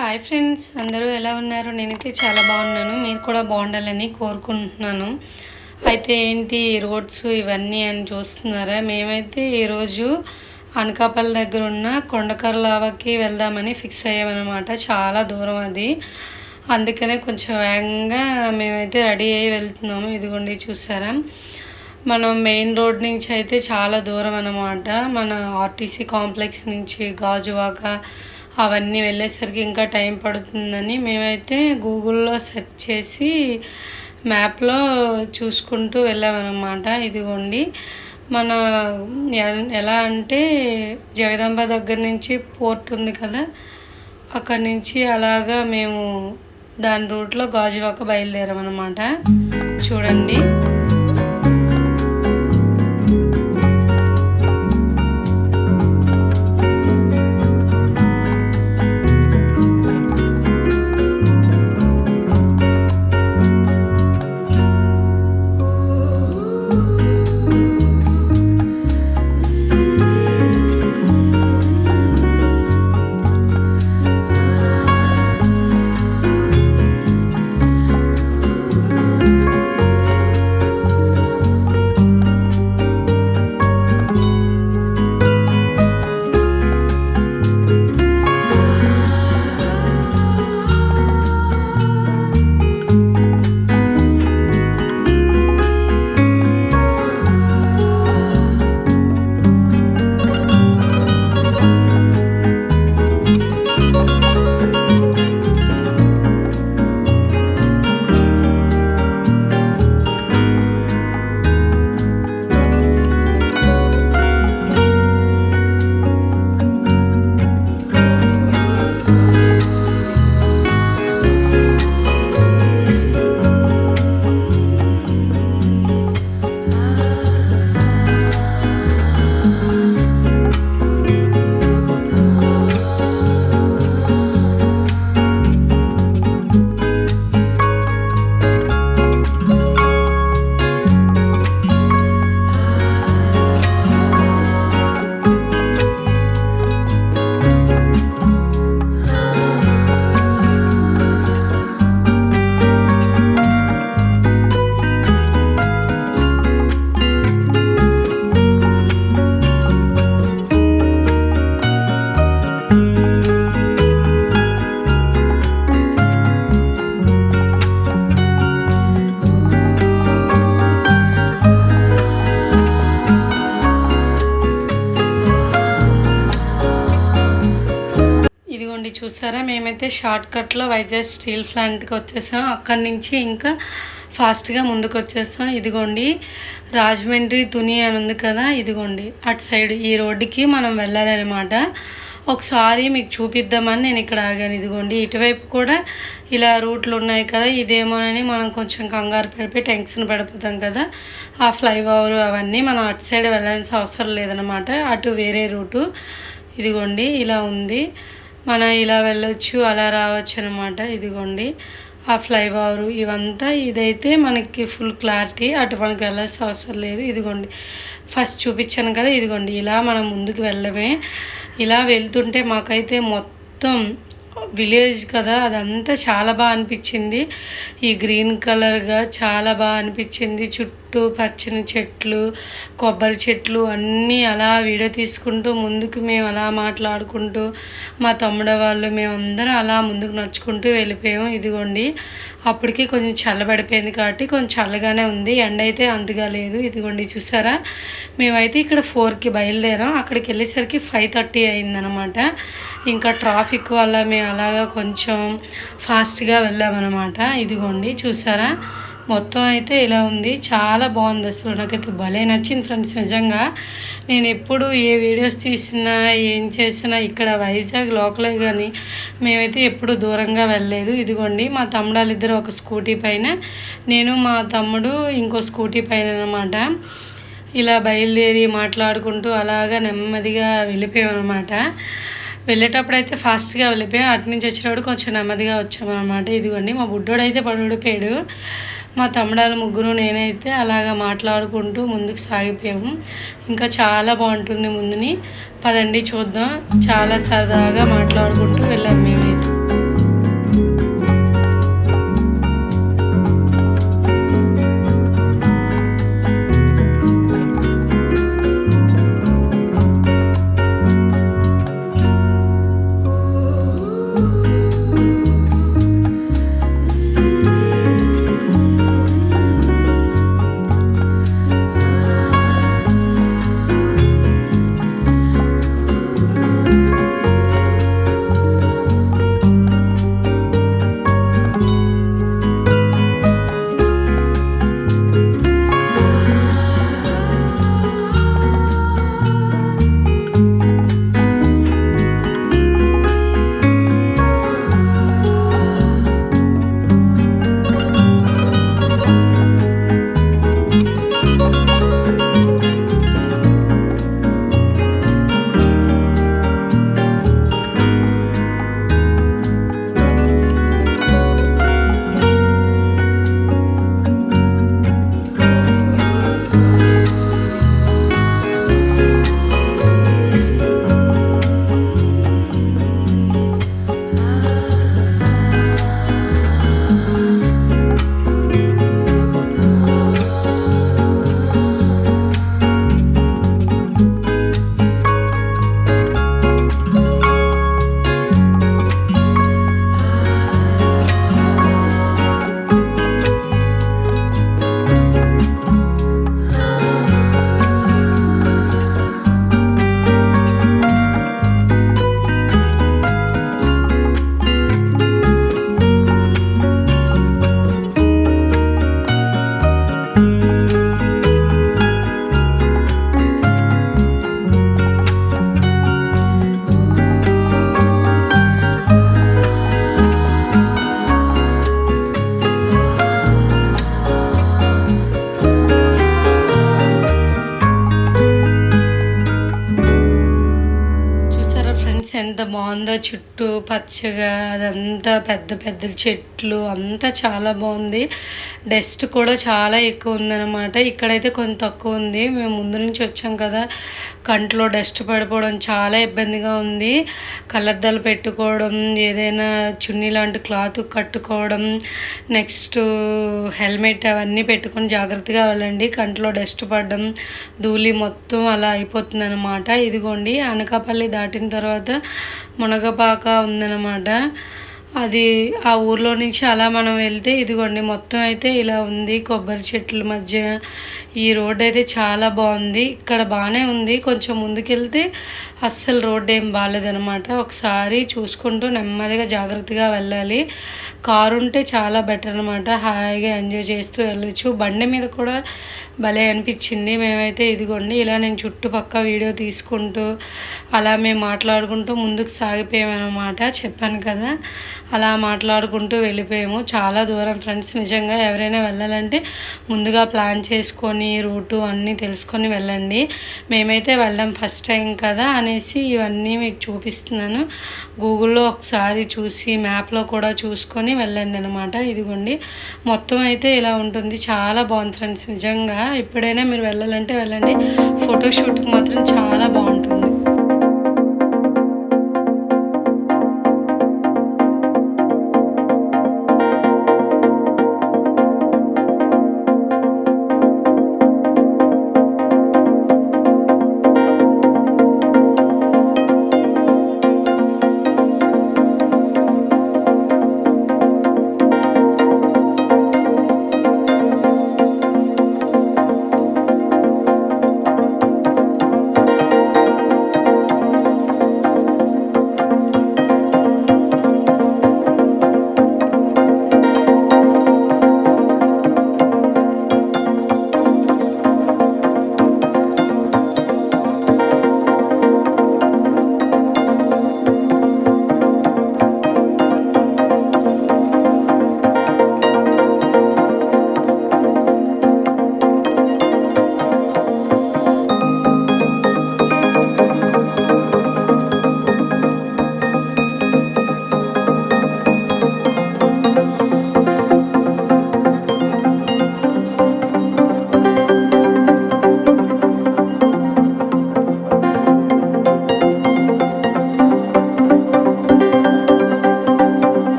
Hi friends, అందరూ ఎలా ఉన్నారు? నేనైతే చాలా బాగున్నాను. మీరు కూడా బాగుండాలని కోరుకుంటున్నాను. అయితే ఏంటి రోడ్స్ ఇవన్నీ అని చూస్తున్నారా? మేమైతే ఈరోజు అనకాపల్లి దగ్గర ఉన్న కొండకర్లావకి వెళ్దామని ఫిక్స్ అయ్యామన్నమాట. చాలా దూరం అది, అందుకనే కొంచెం వేగంగా మేమైతే రెడీ అయ్యి వెళ్తున్నాము. ఇదిగోండి చూసారా, మనం మెయిన్ రోడ్ నుంచి అయితే చాలా దూరం అన్నమాట. మన ఆర్టీసీ కాంప్లెక్స్ నుంచి గాజువాక అవన్నీ వెళ్ళేసరికి ఇంకా టైం పడుతుందని మేమైతే గూగుల్లో సెర్చ్ చేసి మ్యాప్లో చూసుకుంటూ వెళ్ళామన్నమాట. ఇదిగోండి మన ఎలా అంటే జగదాంబ దగ్గర నుంచి పోర్ట్ ఉంది కదా, అక్కడి నుంచి అలాగా మేము దాని రూట్లో గాజువాక బయలుదేరామన్నమాట. చూడండి, చూసారా, మేమైతే షార్ట్ కట్లో వైజాగ్ స్టీల్ ప్లాంట్కి వచ్చేసాం. అక్కడి నుంచి ఇంకా ఫాస్ట్గా ముందుకు వచ్చేసాం. ఇదిగోండి రాజమండ్రి తుని అని ఉంది కదా, ఇదిగోండి అటు సైడ్ ఈ రోడ్డుకి మనం వెళ్ళాలన్నమాట. ఒకసారి మీకు చూపిద్దామని నేను ఇక్కడ ఆగాను. ఇదిగోండి ఇటువైపు కూడా ఇలా రూట్లు ఉన్నాయి కదా, ఇదేమోనని మనం కొంచెం కంగారు పడిపోయి టెన్షన్ పడిపోతాం కదా. ఆ ఫ్లైఓవర్ అవన్నీ మనం అటు సైడ్ వెళ్ళాల్సిన అవసరం లేదనమాట, అటు వేరే రూటు. ఇదిగోండి ఇలా ఉంది, మనం ఇలా వెళ్ళొచ్చు, అలా రావచ్చు అనమాట. ఇదిగోండి ఆ ఫ్లైఓవర్ ఇవంతా, ఇదైతే మనకి ఫుల్ క్లారిటీ, అటు మనకి వెళ్ళాల్సిన అవసరం లేదు. ఇదిగోండి ఫస్ట్ చూపించాను కదా, ఇదిగోండి ఇలా మనం ముందుకు వెళ్ళమే. ఇలా వెళ్తుంటే మాకైతే మొత్తం విలేజ్ కదా, అదంతా చాలా బాగా అనిపించింది. ఈ గ్రీన్ కలర్గా చాలా బాగా అనిపించింది. చుట్టూ పచ్చని చెట్లు, కొబ్బరి చెట్లు అన్నీ అలా వీడియో తీసుకుంటూ ముందుకు మేము అలా మాట్లాడుకుంటూ మా తమ్ముడు వాళ్ళు మేమందరం అలా ముందుకు నడుచుకుంటూ వెళ్ళిపోయాము. ఇదిగోండి అప్పటికి కొంచెం చల్లబడిపోయింది కాబట్టి కొంచెం చల్లగానే ఉంది, ఎండ అయితే అంతగా లేదు. ఇదిగోండి చూసారా, మేమైతే ఇక్కడ 4కి బయలుదేరాం. అక్కడికి వెళ్ళేసరికి 5:30 అయిందనమాట. ఇంకా ట్రాఫిక్ వల్ల మేము అలాగా కొంచెం ఫాస్ట్గా వెళ్ళామన్నమాట. ఇదిగోండి చూసారా, మొత్తం అయితే ఇలా ఉంది, చాలా బాగుంది. అసలు నాకైతే భలే నచ్చింది ఫ్రెండ్స్. నిజంగా నేను ఎప్పుడు ఏ వీడియోస్ తీసినా ఏం చేసినా ఇక్కడ వైజాగ్ లోకలే కానీ మేమైతే ఎప్పుడు దూరంగా వెళ్ళలేదు. ఇదిగోండి మా తమ్ముడు వాళ్ళిద్దరు ఒక స్కూటీ పైన, నేను మా తమ్ముడు ఇంకో స్కూటీ పైన అనమాట. ఇలా బయలుదేరి మాట్లాడుకుంటూ అలాగా నెమ్మదిగా వెళ్ళిపోయామన్నమాట. వెళ్ళేటప్పుడు అయితే ఫాస్ట్గా వెళ్ళిపోయాం, అటు నుంచి వచ్చేటప్పుడు కొంచెం నెమ్మదిగా వచ్చామన్నమాట. ఇదిగోండి మా బుడ్డోడు అయితే పడిపోయాడు, మా తమ్ముడాలు ముగ్గురు నేనైతే అలాగా మాట్లాడుకుంటూ ముందుకు సాగిపోయాము. ఇంకా చాలా బాగుంటుంది ముందుని, పదండి చూద్దాం. చాలా సరదాగా మాట్లాడుకుంటూ వెళ్ళాము మేమైతే. ఎంత బాగుందో, చుట్టూ పచ్చగా అదంతా పెద్ద పెద్ద చెట్లు అంతా చాలా బాగుంది. డస్ట్ కూడా చాలా ఎక్కువ ఉందన్నమాట. ఇక్కడైతే కొంచెం తక్కువ ఉంది. మేము ముందు నుంచి వచ్చాం కదా, కంట్లో డస్ట్ పడిపోవడం చాలా ఇబ్బందిగా ఉంది. కళ్ళద్దాలు పెట్టుకోవడం, ఏదైనా చున్నీ లాంటి క్లాత్ కట్టుకోవడం, నెక్స్ట్ హెల్మెట్ అవన్నీ పెట్టుకొని జాగ్రత్తగా వెళ్ళండి. కంట్లో డస్ట్ పడడం, ధూళి మొత్తం అలా అయిపోతుంది అనమాట. ఇదిగోండి అనకాపల్లి దాటిన తర్వాత మునగపాక ఉందన్నమాట. అది ఆ ఊర్లో నుంచి అలా మనం వెళ్తే ఇదిగోండి మొత్తం అయితే ఇలా ఉంది. కొబ్బరి చెట్ల మధ్య ఈ రోడ్ అయితే చాలా బాగుంది. ఇక్కడ బాగానే ఉంది. కొంచెం ముందుకెళ్తే అస్సలు రోడ్ ఏం బాగాలేదనమాట. ఒకసారి చూసుకుంటూ నెమ్మదిగా జాగ్రత్తగా వెళ్ళాలి. కారు ఉంటే చాలా బెటర్ అనమాట. హాయిగా ఎంజాయ్ చేస్తూ వెళ్ళొచ్చు. బండి మీద కూడా భలే అనిపించింది. మేమైతే ఇదిగోండి ఇలా నేను చుట్టుపక్క వీడియో తీసుకుంటూ అలా మేము మాట్లాడుకుంటూ ముందుకు సాగిపోయామన్నమాట. చెప్పాను కదా, అలా మాట్లాడుకుంటూ వెళ్ళిపోయాము. చాలా దూరం ఫ్రెండ్స్. నిజంగా ఎవరైనా వెళ్ళాలంటే ముందుగా ప్లాన్ చేసుకొని రూటు అన్నీ తెలుసుకొని వెళ్ళండి. మేమైతే వెళ్ళాం ఫస్ట్ టైం కదా అనేసి ఇవన్నీ మీకు చూపిస్తున్నాను. గూగుల్లో ఒకసారి చూసి మ్యాప్లో కూడా చూసుకొని వెళ్ళండి అనమాట. ఇదిగోండి మొత్తం అయితే ఇలా ఉంటుంది. చాలా బాగుంది ఫ్రెండ్స్. నిజంగా ఎప్పుడైనా మీరు వెళ్ళాలంటే వెళ్ళండి. ఫోటోషూట్కి మాత్రం చాలా బాగుంటుంది.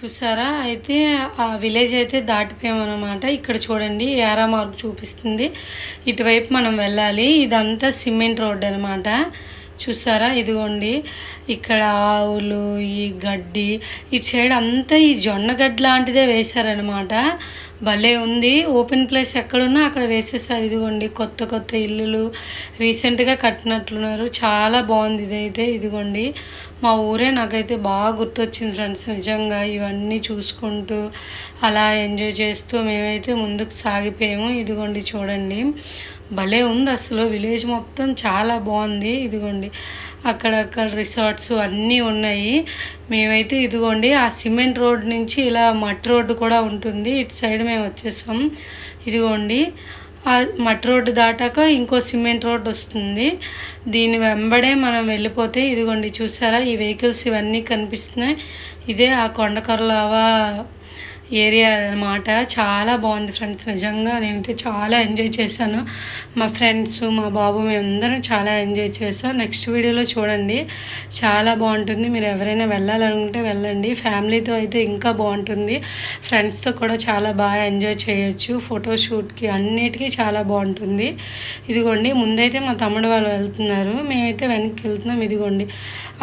చూసారా? అయితే ఆ విలేజ్ అయితే దాటిపోయామన్నమాట. ఇక్కడ చూడండి యారో మార్క్ చూపిస్తుంది. ఇటువైపు మనం వెళ్ళాలి. ఇదంతా సిమెంట్ రోడ్ అనమాట. చూసారా? ఇదిగోండి ఇక్కడ ఆవులు, ఈ గడ్డి, ఇటు సైడ్ అంతా ఈ జొన్న గడ్డి లాంటిదే వేశారనమాట. భలే ఉంది. ఓపెన్ ప్లేస్ ఎక్కడున్నా అక్కడ వేసేసారు. ఇదిగోండి కొత్త కొత్త ఇల్లులు రీసెంట్గా కట్టినట్లున్నారు. చాలా బాగుంది ఇదైతే. ఇదిగోండి మా ఊరే నాకైతే బాగా గుర్తొచ్చింది ఫ్రెండ్స్. నిజంగా ఇవన్నీ చూసుకుంటూ అలా ఎంజాయ్ చేస్తూ మేమైతే ముందుకు సాగిపోయాము. ఇదిగోండి చూడండి భలే ఉంది అసలు. విలేజ్ మొత్తం చాలా బాగుంది. ఇదిగోండి అక్కడక్కడ రిసార్ట్స్ అన్నీ ఉన్నాయి. మేమైతే ఇదిగోండి ఆ సిమెంట్ రోడ్ నుంచి ఇలా మట్టి రోడ్డు కూడా ఉంటుంది. ఇటు సైడ్ మేము వచ్చేసాం. ఇదిగోండి ఆ మట్టి రోడ్డు దాటాక ఇంకో సిమెంట్ రోడ్ వస్తుంది. దీని వెంబడే మనం వెళ్ళిపోతే ఇదిగోండి చూసారా? ఈ వెహికల్స్ ఇవన్నీ కనిపిస్తున్నాయి. ఇదే ఆ కొండకర్లావా ఏరియా అనమాట. చాలా బాగుంది ఫ్రెండ్స్. నిజంగా నేనైతే చాలా ఎంజాయ్ చేశాను. మా ఫ్రెండ్స్, మా బాబు, మేమందరం చాలా ఎంజాయ్ చేసాం. నెక్స్ట్ వీడియోలో చూడండి, చాలా బాగుంటుంది. మీరు ఎవరైనా వెళ్ళాలనుకుంటే వెళ్ళండి. ఫ్యామిలీతో అయితే ఇంకా బాగుంటుంది. ఫ్రెండ్స్తో కూడా చాలా బాగా ఎంజాయ్ చేయొచ్చు. ఫోటోషూట్కి అన్నిటికీ చాలా బాగుంటుంది. ఇదిగోండి ముందైతే మా తమ్ముడు వాళ్ళు వెళ్తున్నారు, మేమైతే వెనక్కి వెళ్తున్నాం. ఇదిగోండి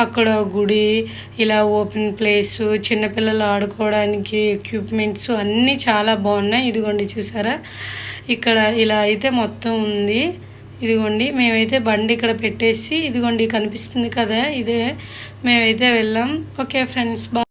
అక్కడ గుడి, ఇలా ఓపెన్ ప్లేసు, చిన్నపిల్లలు ఆడుకోవడానికి ఎక్విప్మెంట్స్ అన్నీ చాలా బాగున్నాయి. ఇదిగోండి చూసారా? ఇక్కడ ఇలా అయితే మొత్తం ఉంది. ఇదిగోండి మేమైతే బండి ఇక్కడ పెట్టేసి ఇదిగోండి కనిపిస్తుంది కదా, ఇదే మేమైతే వెళ్ళాం. Okay friends, bye.